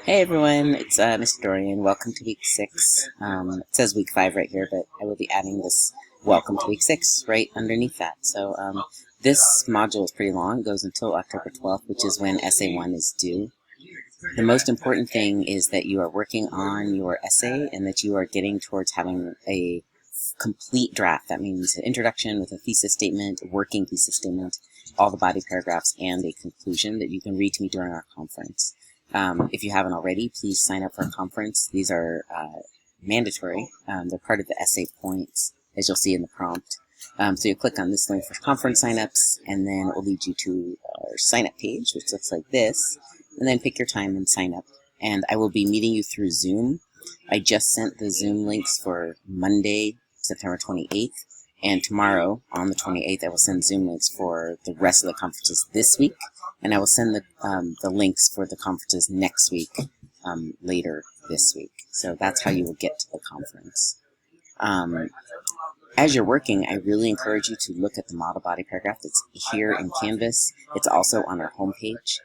Hey everyone, it's Mr. Dorian. Welcome to week 6. It says week 5 right here, but I will be adding this welcome to week 6 right underneath that. So this module is pretty long. It goes until October 12th, which is when Essay 1 is due. The most important thing is that you are working on your essay and that you are getting towards having a complete draft. That means an introduction with a thesis statement, a working thesis statement, all the body paragraphs, and a conclusion that you can read to me during our conference. If you haven't already, please sign up for a conference. These are mandatory. They're part of the essay points, as you'll see in the prompt. So you click on this link for conference signups, and then it will lead you to our sign-up page, which looks like this. And then pick your time and sign up. And I will be meeting you through Zoom. I just sent the Zoom links for Monday, September 28th. And tomorrow, on the 28th, I will send Zoom links for the rest of the conferences this week. And I will send the links for the conferences next week, later this week. So that's how you will get to the conference. As you're working, I really encourage you to look at the model body paragraph that's here in Canvas. It's also on our homepage,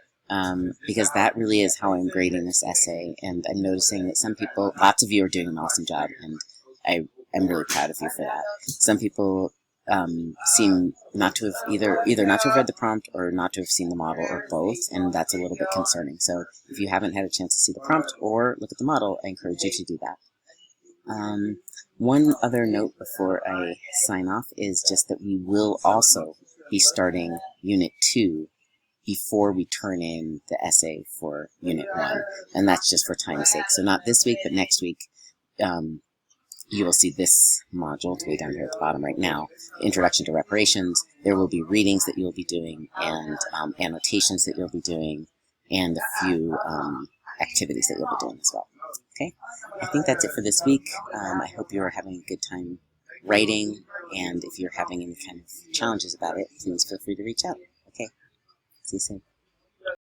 because that really is how I'm grading this essay. And I'm noticing that some people, lots of you are doing an awesome job, and I'm really proud of you for that. Some people seem not to have either not to have read the prompt or not to have seen the model, or both, and that's a little bit concerning. So if you haven't had a chance to see the prompt or look at the model, I encourage you to do that. One other note before I sign off is just that we will also be starting Unit 2 before we turn in the essay for Unit 1, and that's just for time's sake. So not this week, but next week, you will see this module. It's way down here at the bottom right now, Introduction to Reparations. There will be readings that you'll be doing, and annotations that you'll be doing, and a few activities that you'll be doing as well. Okay, I think that's it for this week. I hope you are having a good time writing, and if you're having any kind of challenges about it, please feel free to reach out. Okay, see you soon.